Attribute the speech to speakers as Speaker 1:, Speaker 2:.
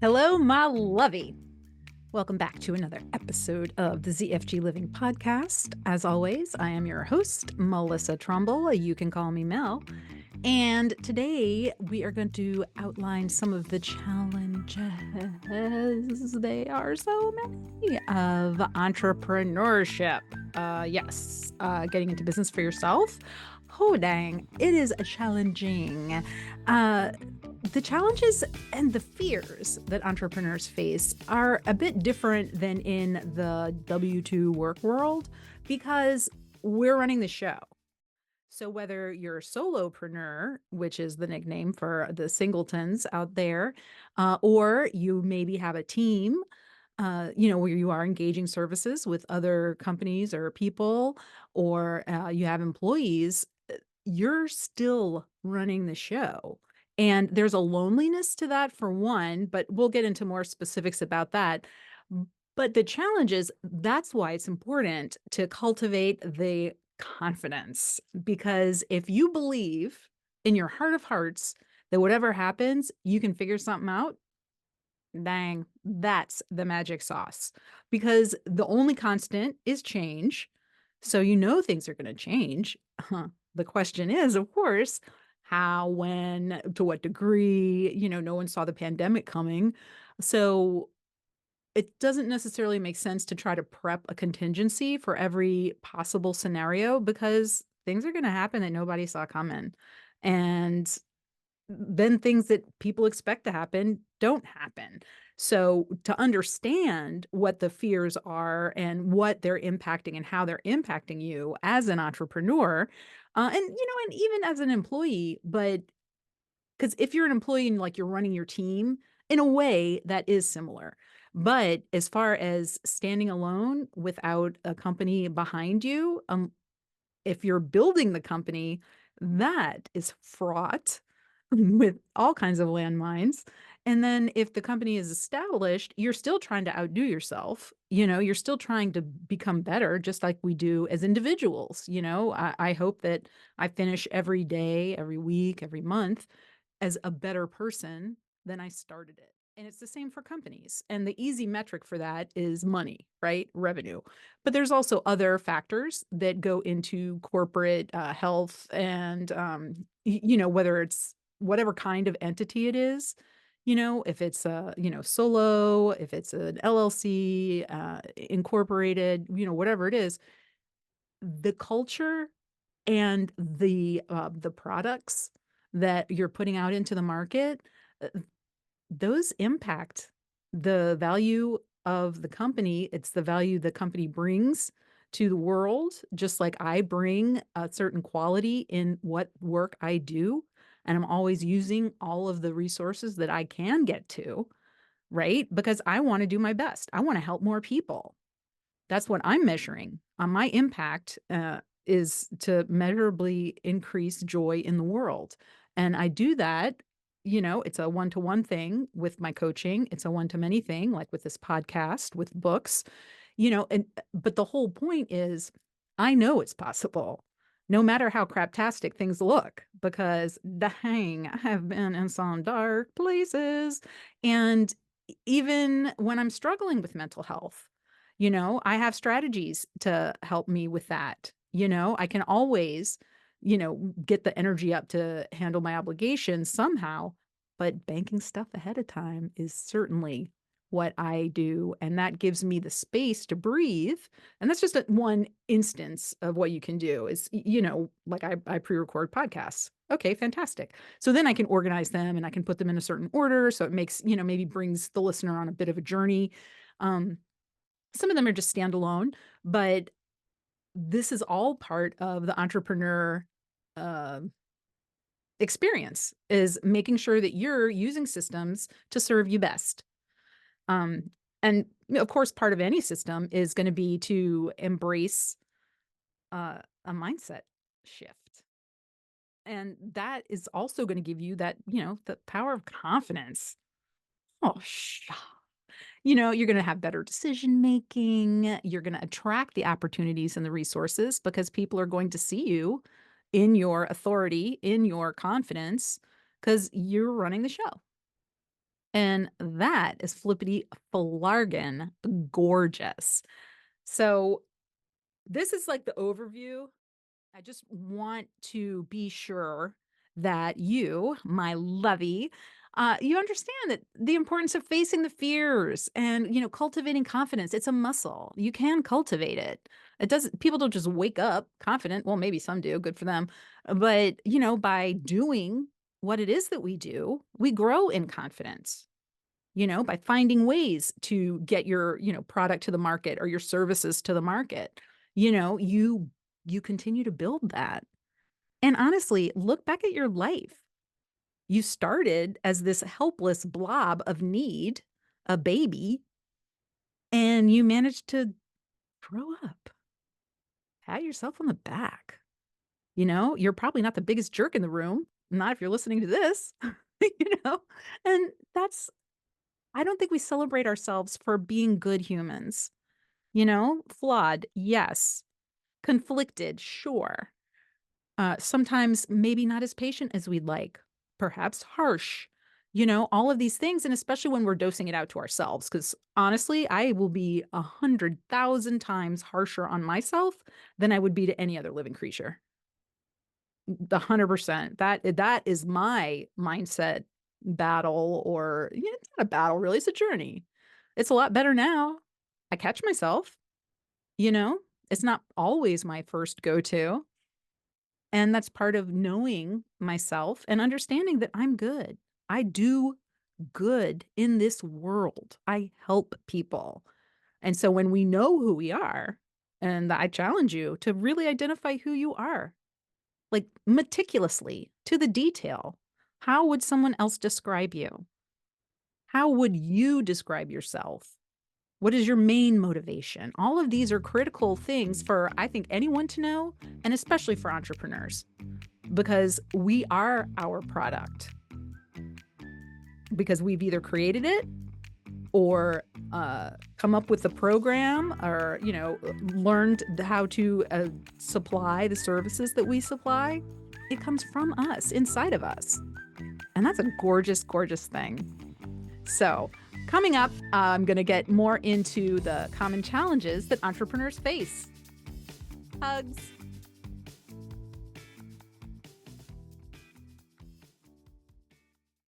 Speaker 1: Hello, my lovey. Welcome back to another episode of the ZFG Living Podcast. As always, I am your host, Melissa Trumbull. You can call me Mel. And today we are going to outline some of the challenges, they are so many, of entrepreneurship. Getting into business for yourself. Oh, dang, it is challenging. The challenges and the fears that entrepreneurs face are a bit different than in the W-2 work world because we're running the show. So whether you're a solopreneur, which is the nickname for the singletons out there, or you maybe have a team, where you are engaging services with other companies or people, or you have employees, you're still running the show. And there's a loneliness to that for one, but we'll get into more specifics about that. But the challenge is that's why it's important to cultivate the confidence, because if you believe in your heart of hearts that whatever happens, you can figure something out, dang, that's the magic sauce. Because the only constant is change. So you know things are going to change. The question is, of course, how, when, to what degree. No one saw the pandemic coming. So it doesn't necessarily make sense to try to prep a contingency for every possible scenario because things are going to happen that nobody saw coming. And then things that people expect to happen don't happen. So to understand what the fears are and what they're impacting and how they're impacting you as an entrepreneur, and even as an employee, but because if you're an employee and like you're running your team, in a way that is similar. But as far as standing alone without a company behind you, if you're building the company, that is fraught with all kinds of landmines. And then if the company is established, you're still trying to outdo yourself. You're still trying to become better, just like we do as individuals. I hope that I finish every day, every week, every month as a better person than I started it. And it's the same for companies. And the easy metric for that is money, right? Revenue. But there's also other factors that go into corporate health and, whether it's whatever kind of entity it is, if it's a, solo, if it's an LLC, incorporated, whatever it is, the culture and the products that you're putting out into the market, uh, those impact the value of the company. It's the value the company brings to the world, just like I bring a certain quality in what work I do. And I'm always using all of the resources that I can get to, right? Because I want to do my best. I want to help more people. That's what I'm measuring. My impact is to measurably increase joy in the world. And I do that, it's a one-to-one thing with my coaching. It's a one-to-many thing, like with this podcast, with books, but the whole point is I know it's possible, no matter how craptastic things look, because dang, I have been in some dark places. And even when I'm struggling with mental health, I have strategies to help me with that. I can always, get the energy up to handle my obligations somehow, but banking stuff ahead of time is certainly what I do. And that gives me the space to breathe. And that's just one instance of what you can do is, like I pre-record podcasts. Okay, fantastic. So then I can organize them and I can put them in a certain order. So it makes, maybe brings the listener on a bit of a journey. Um, some of them are just standalone, but this is all part of the entrepreneur uh, experience, is making sure that you're using systems to serve you best. And of course, part of any system is going to be to embrace a mindset shift. And that is also going to give you that, the power of confidence. Oh, you're going to have better decision making. You're going to attract the opportunities and the resources because people are going to see you in your authority, in your confidence, because you're running the show. And that is flippity flargon gorgeous. So this is like the overview. I just want to be sure that you, my lovey, you understand that the importance of facing the fears and, cultivating confidence. It's a muscle. You can cultivate it. It doesn't, people don't just wake up confident. Well, maybe some do, good for them. But, by doing what it is that we do, we grow in confidence, by finding ways to get your, product to the market or your services to the market. You continue to build that. And honestly, look back at your life. You started as this helpless blob of need, a baby, and you managed to grow up. Pat yourself on the back. You're probably not the biggest jerk in the room, not if you're listening to this, you know, and I don't think we celebrate ourselves for being good humans, flawed, yes, conflicted, sure. Sometimes maybe not as patient as we'd like, perhaps harsh, all of these things. And especially when we're dosing it out to ourselves, because honestly, I will be 100,000 times harsher on myself than I would be to any other living creature. 100%. That is my mindset battle, or it's not a battle really, it's a journey. It's a lot better now. I catch myself, you know, it's not always my first go-to. And that's part of knowing myself and understanding that I'm good. I do good in this world. I help people. And so when we know who we are, and I challenge you to really identify who you are, like meticulously to the detail. How would someone else describe you? How would you describe yourself? What is your main motivation? All of these are critical things for, I think, anyone to know, and especially for entrepreneurs, because we are our product, because we've either created it or come up with the program, or learned how to supply the services that we supply. It comes from us, inside of us, and that's a gorgeous, gorgeous thing. So coming up, I'm going to get more into the common challenges that entrepreneurs face. Hugs.